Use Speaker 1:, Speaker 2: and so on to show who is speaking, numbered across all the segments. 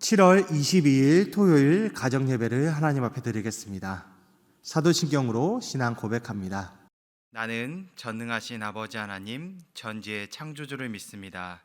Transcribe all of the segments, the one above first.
Speaker 1: 7월 22일 토요일 가정예배를 하나님 앞에 드리겠습니다. 사도신경으로 신앙 고백합니다.
Speaker 2: 나는 전능하신 아버지 하나님 전지의 창조주를 믿습니다.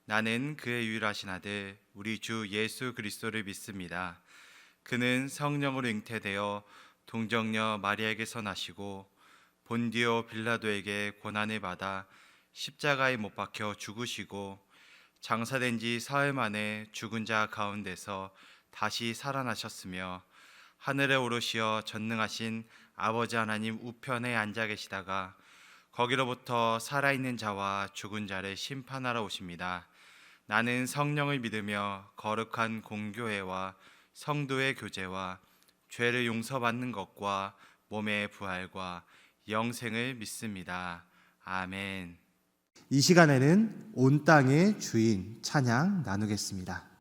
Speaker 2: 나는 그의 유일하신 아들 우리 주 예수 그리스도를 믿습니다. 그는 성령으로 잉태되어 동정녀 마리아에게서 나시고 본디오 빌라도에게 고난을 받아 십자가에 못 박혀 죽으시고 장사된 지 사흘 만에 죽은 자 가운데서 다시 살아나셨으며 하늘에 오르시어 전능하신 아버지 하나님 우편에 앉아 계시다가 거기로부터 살아있는 자와 죽은 자를 심판하러 오십니다. 나는 성령을 믿으며 거룩한 공교회와 성도의 교제와 죄를 용서받는 것과 몸의 부활과 영생을 믿습니다. 아멘.
Speaker 1: 이 시간에는 온 땅의 주인 찬양 나누겠습니다.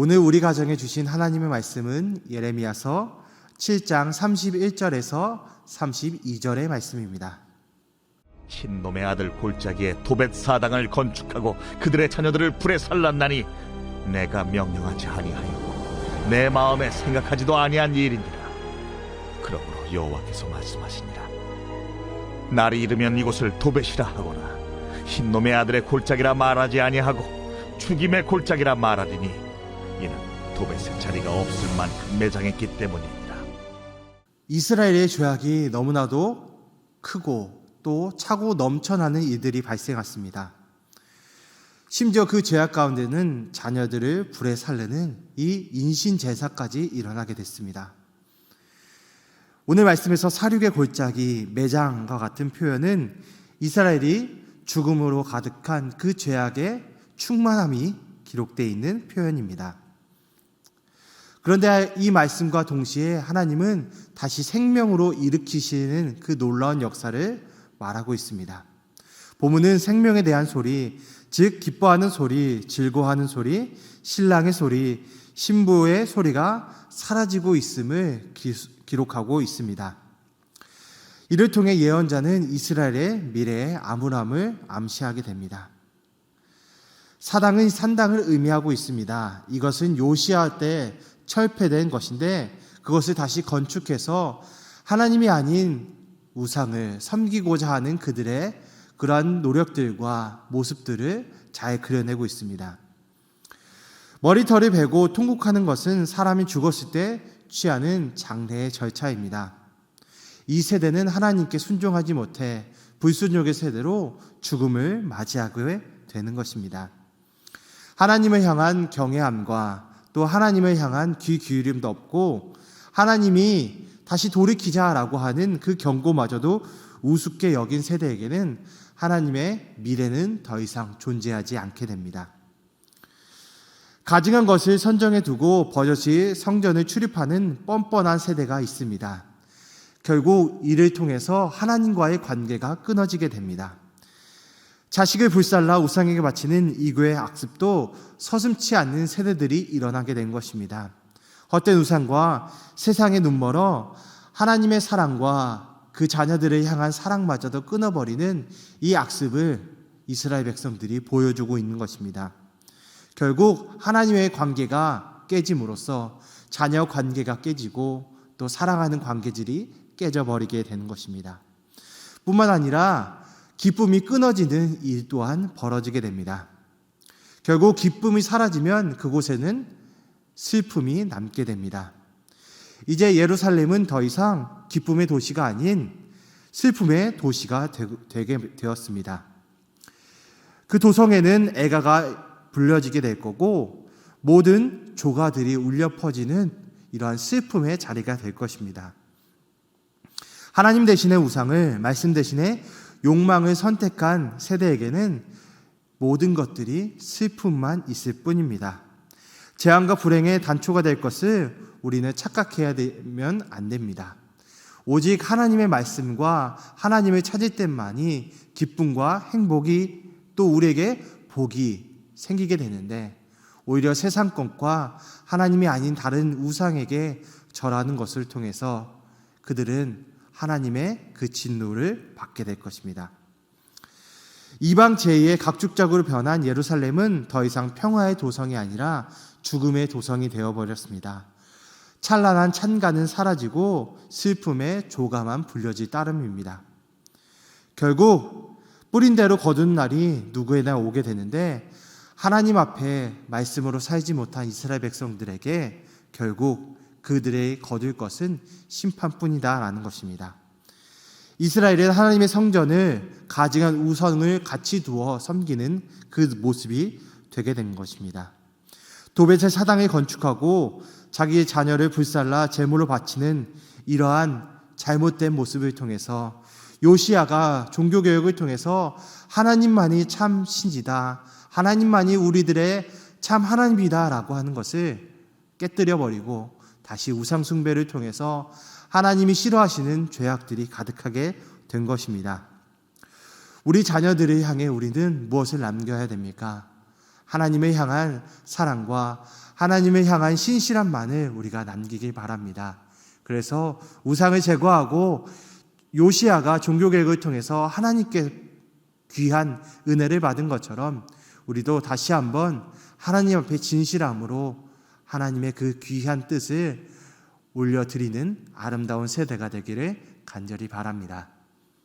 Speaker 1: 오늘 우리 가정에 주신 하나님의 말씀은 예레미야서 7장 31절에서 32절의 말씀입니다.
Speaker 3: 흰놈의 아들 골짜기에 도벳 사당을 건축하고 그들의 자녀들을 불에 살랐나니 내가 명령하지 아니하였고 내 마음에 생각하지도 아니한 일이니라. 그러므로 여호와께서 말씀하시니라. 날이 이르면 이곳을 도벳이라 하거나 흰놈의 아들의 골짜기라 말하지 아니하고 죽임의 골짜기라 말하리니 이는 도벳의 자리가 없을 만큼 매장했기 때문이니라.
Speaker 1: 이스라엘의 죄악이 너무나도 크고 또 차고 넘쳐나는 일들이 발생했습니다. 심지어 그 죄악 가운데는 자녀들을 불에 살르는 이 인신제사까지 일어나게 됐습니다. 오늘 말씀에서 사륙의 골짜기, 매장과 같은 표현은 이스라엘이 죽음으로 가득한 그 죄악의 충만함이 기록되어 있는 표현입니다. 그런데 이 말씀과 동시에 하나님은 다시 생명으로 일으키시는 그 놀라운 역사를 말하고 있습니다. 본문은 생명에 대한 소리, 즉 기뻐하는 소리, 즐거워하는 소리, 신랑의 소리, 신부의 소리가 사라지고 있음을 기록하고 있습니다. 이를 통해 예언자는 이스라엘의 미래의 암울함을 암시하게 됩니다. 사당은 산당을 의미하고 있습니다. 이것은 요시야 때 철폐된 것인데 그것을 다시 건축해서 하나님이 아닌 우상을 섬기고자 하는 그들의 그러한 노력들과 모습들을 잘 그려내고 있습니다. 머리털을 베고 통곡하는 것은 사람이 죽었을 때 취하는 장례의 절차입니다. 이 세대는 하나님께 순종하지 못해 불순종의 세대로 죽음을 맞이하게 되는 것입니다. 하나님을 향한 경외함과 또 하나님을 향한 귀 기울임도 없고 하나님이 다시 돌이키자라고 하는 그 경고마저도 우습게 여긴 세대에게는 하나님의 미래는 더 이상 존재하지 않게 됩니다. 가증한 것을 선정해 두고 버젓이 성전을 출입하는 뻔뻔한 세대가 있습니다. 결국 이를 통해서 하나님과의 관계가 끊어지게 됩니다. 자식을 불살라 우상에게 바치는 이교의 악습도 서슴지 않는 세대들이 일어나게 된 것입니다. 헛된 우상과 세상의 눈멀어 하나님의 사랑과 그 자녀들을 향한 사랑마저도 끊어버리는 이 악습을 이스라엘 백성들이 보여주고 있는 것입니다. 결국 하나님의 관계가 깨짐으로써 자녀 관계가 깨지고 또 사랑하는 관계들이 깨져버리게 되는 것입니다. 뿐만 아니라 기쁨이 끊어지는 일 또한 벌어지게 됩니다. 결국 기쁨이 사라지면 그곳에는 슬픔이 남게 됩니다. 이제 예루살렘은 더 이상 기쁨의 도시가 아닌 슬픔의 도시가 되게 되었습니다. 그 도성에는 애가가 불려지게 될 거고 모든 조가들이 울려 퍼지는 이러한 슬픔의 자리가 될 것입니다. 하나님 대신의 우상을, 말씀 대신에 욕망을 선택한 세대에게는 모든 것들이 슬픔만 있을 뿐입니다. 재앙과 불행의 단초가 될 것을 우리는 착각해야 되면 안 됩니다. 오직 하나님의 말씀과 하나님을 찾을 때만이 기쁨과 행복이 또 우리에게 복이 생기게 되는데 오히려 세상 것과 하나님이 아닌 다른 우상에게 절하는 것을 통해서 그들은 하나님의 그 진노를 받게 될 것입니다. 이방 제의의 각축적으로 변한 예루살렘은 더 이상 평화의 도성이 아니라 죽음의 도성이 되어버렸습니다. 찬란한 찬가는 사라지고 슬픔의 조가만 불려질 따름입니다. 결국 뿌린 대로 거둔 날이 누구에나 오게 되는데 하나님 앞에 말씀으로 살지 못한 이스라엘 백성들에게 결국 그들의 거둘 것은 심판뿐이다라는 것입니다. 이스라엘은 하나님의 성전을 가증한 우상을 같이 두어 섬기는 그 모습이 되게 된 것입니다. 도벳의 사당을 건축하고 자기의 자녀를 불살라 제물로 바치는 이러한 잘못된 모습을 통해서 요시야가 종교개혁을 통해서 하나님만이 참 신지다, 하나님만이 우리들의 참 하나님이다 라고 하는 것을 깨뜨려버리고 다시 우상숭배를 통해서 하나님이 싫어하시는 죄악들이 가득하게 된 것입니다. 우리 자녀들을 향해 우리는 무엇을 남겨야 됩니까? 하나님을 향한 사랑과 하나님을 향한 신실함만을 우리가 남기길 바랍니다. 그래서 우상을 제거하고 요시야가 종교개혁을 통해서 하나님께 귀한 은혜를 받은 것처럼 우리도 다시 한번 하나님 앞에 진실함으로 하나님의 그 귀한 뜻을 올려드리는 아름다운 세대가 되기를 간절히 바랍니다.